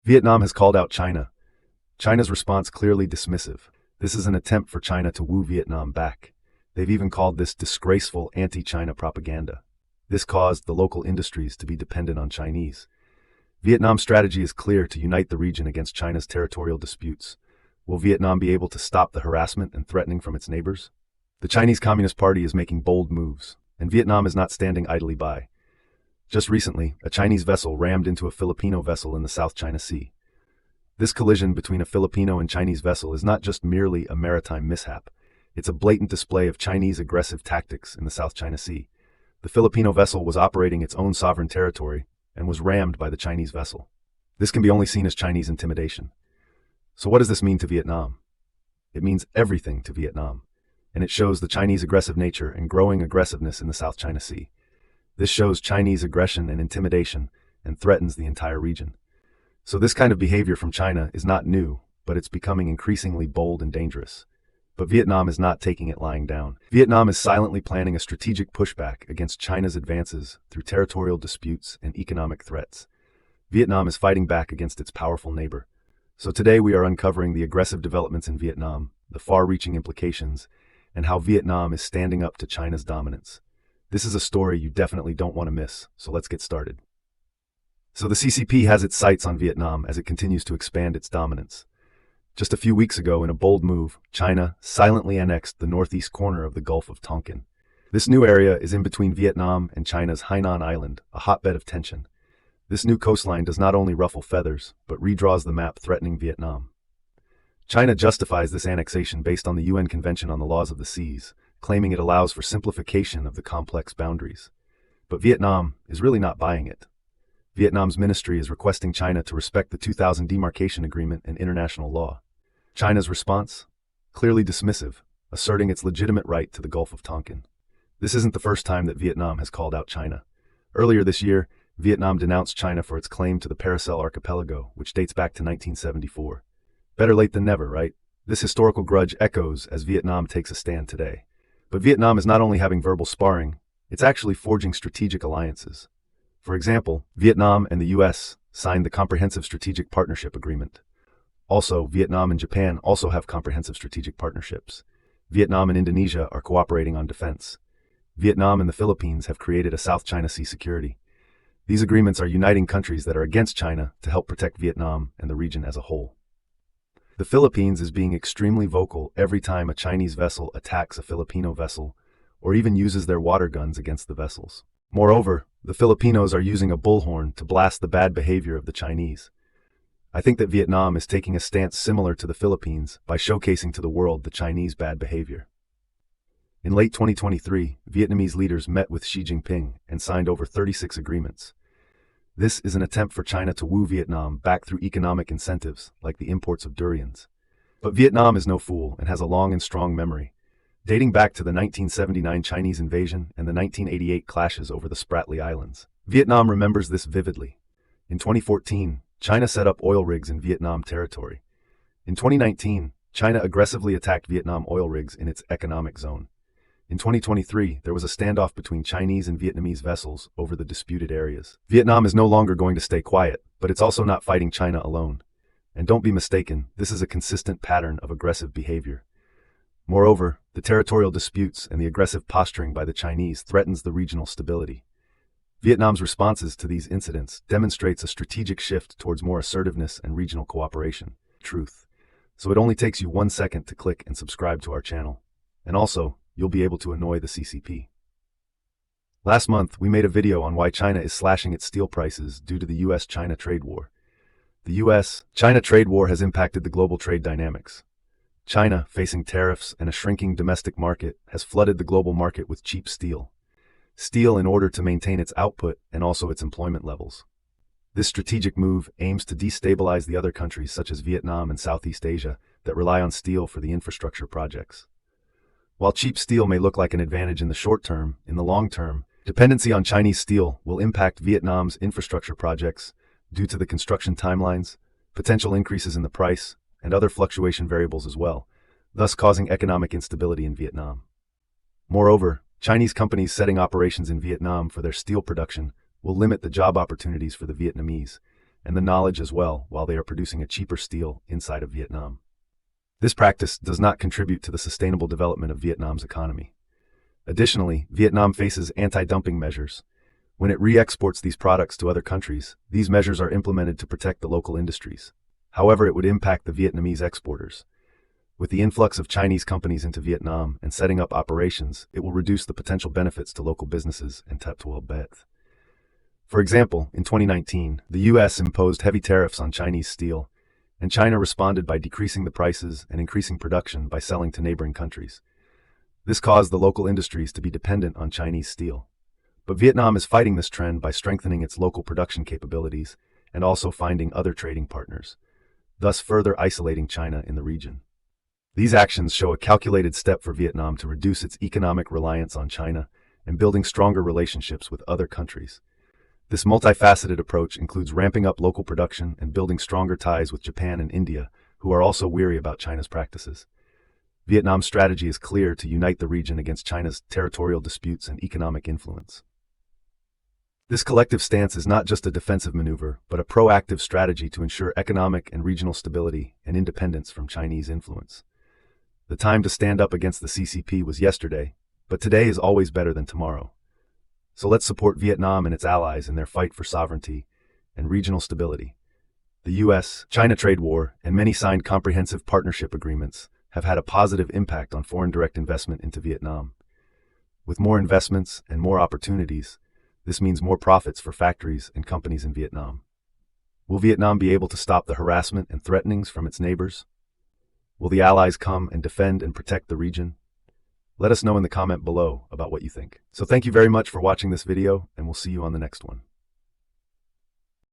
Vietnam has called out China. China's response clearly dismissive. This is an attempt for China to woo Vietnam back. They've even called this disgraceful anti-China propaganda. This caused the local industries to be dependent on Chinese. Vietnam's strategy is clear: to unite the region against China's territorial disputes. Will Vietnam be able to stop the harassment and threatening from its neighbors? The Chinese Communist Party is making bold moves, and Vietnam is not standing idly by. Just recently, a Chinese vessel rammed into a Filipino vessel in the South China Sea. This collision between a Filipino and Chinese vessel is not just merely a maritime mishap. It's a blatant display of Chinese aggressive tactics in the South China Sea. The Filipino vessel was operating its own sovereign territory and was rammed by the Chinese vessel. This can be only seen as Chinese intimidation. So what does this mean to Vietnam? It means everything to Vietnam, and it shows the Chinese aggressive nature and growing aggressiveness in the South China Sea. This shows Chinese aggression and intimidation and threatens the entire region. So this kind of behavior from China is not new, but it's becoming increasingly bold and dangerous. But Vietnam is not taking it lying down. Vietnam is silently planning a strategic pushback against China's advances through territorial disputes and economic threats. Vietnam is fighting back against its powerful neighbor. So today we are uncovering the aggressive developments in Vietnam, the far-reaching implications, and how Vietnam is standing up to China's dominance. This is a story you definitely don't want to miss, so let's get started. So the CCP has its sights on Vietnam as it continues to expand its dominance. Just a few weeks ago, in a bold move, China silently annexed the northeast corner of the Gulf of Tonkin. This new area is in between Vietnam and China's Hainan Island, a hotbed of tension. This new coastline does not only ruffle feathers, but redraws the map threatening Vietnam. China justifies this annexation based on the UN Convention on the Laws of the Seas, claiming it allows for simplification of the complex boundaries. But Vietnam is really not buying it. Vietnam's ministry is requesting China to respect the 2000 demarcation agreement and international law. China's response? Clearly dismissive, asserting its legitimate right to the Gulf of Tonkin. This isn't the first time that Vietnam has called out China. Earlier this year, Vietnam denounced China for its claim to the Paracel Archipelago, which dates back to 1974. Better late than never, right? This historical grudge echoes as Vietnam takes a stand today. But Vietnam is not only having verbal sparring, it's actually forging strategic alliances. For example, Vietnam and the US signed the Comprehensive Strategic Partnership Agreement. Also, Vietnam and Japan also have comprehensive strategic partnerships. Vietnam and Indonesia are cooperating on defense. Vietnam and the Philippines have created a South China Sea security. These agreements are uniting countries that are against China to help protect Vietnam and the region as a whole. The Philippines is being extremely vocal every time a Chinese vessel attacks a Filipino vessel, or even uses their water guns against the vessels. Moreover, the Filipinos are using a bullhorn to blast the bad behavior of the Chinese. I think that Vietnam is taking a stance similar to the Philippines by showcasing to the world the Chinese bad behavior. In late 2023, Vietnamese leaders met with Xi Jinping and signed over 36 agreements. This is an attempt for China to woo Vietnam back through economic incentives, like the imports of durians. But Vietnam is no fool and has a long and strong memory, dating back to the 1979 Chinese invasion and the 1988 clashes over the Spratly Islands. Vietnam remembers this vividly. In 2014, China set up oil rigs in Vietnam territory. In 2019, China aggressively attacked Vietnam oil rigs in its economic zone. In 2023, there was a standoff between Chinese and Vietnamese vessels over the disputed areas. Vietnam is no longer going to stay quiet, but it's also not fighting China alone. And don't be mistaken, this is a consistent pattern of aggressive behavior. Moreover, the territorial disputes and the aggressive posturing by the Chinese threatens the regional stability. Vietnam's responses to these incidents demonstrates a strategic shift towards more assertiveness and regional cooperation. Truth. So it only takes you 1 second to click and subscribe to our channel. And also, you'll be able to annoy the CCP. Last month, we made a video on why China is slashing its steel prices due to the US-China trade war. The US-China trade war has impacted the global trade dynamics. China, facing tariffs and a shrinking domestic market, has flooded the global market with cheap steel. Steel in order to maintain its output and also its employment levels. This strategic move aims to destabilize the other countries such as Vietnam and Southeast Asia that rely on steel for the infrastructure projects. While cheap steel may look like an advantage in the short term, in the long term, dependency on Chinese steel will impact Vietnam's infrastructure projects due to the construction timelines, potential increases in the price, and other fluctuation variables as well, thus causing economic instability in Vietnam. Moreover, Chinese companies setting operations in Vietnam for their steel production will limit the job opportunities for the Vietnamese, and the knowledge as well, while they are producing a cheaper steel inside of Vietnam. This practice does not contribute to the sustainable development of Vietnam's economy. Additionally, Vietnam faces anti-dumping measures. When it re-exports these products to other countries, these measures are implemented to protect the local industries. However, it would impact the Vietnamese exporters. With the influx of Chinese companies into Vietnam and setting up operations, it will reduce the potential benefits to local businesses and Tep Tuol Bet. For example, in 2019, the U.S. imposed heavy tariffs on Chinese steel, and China responded by decreasing the prices and increasing production by selling to neighboring countries. This caused the local industries to be dependent on Chinese steel. But Vietnam is fighting this trend by strengthening its local production capabilities and also finding other trading partners, thus further isolating China in the region. These actions show a calculated step for Vietnam to reduce its economic reliance on China and building stronger relationships with other countries. This multifaceted approach includes ramping up local production and building stronger ties with Japan and India, who are also weary about China's practices. Vietnam's strategy is clear: to unite the region against China's territorial disputes and economic influence. This collective stance is not just a defensive maneuver, but a proactive strategy to ensure economic and regional stability and independence from Chinese influence. The time to stand up against the CCP was yesterday, but today is always better than tomorrow. So let's support Vietnam and its allies in their fight for sovereignty and regional stability. The U.S.-China trade war and many signed comprehensive partnership agreements have had a positive impact on foreign direct investment into Vietnam. With more investments and more opportunities, this means more profits for factories and companies in Vietnam. Will Vietnam be able to stop the harassment and threatenings from its neighbors? Will the allies come and defend and protect the region? Let us know in the comment below about what you think. So thank you very much for watching this video, and we'll see you on the next one.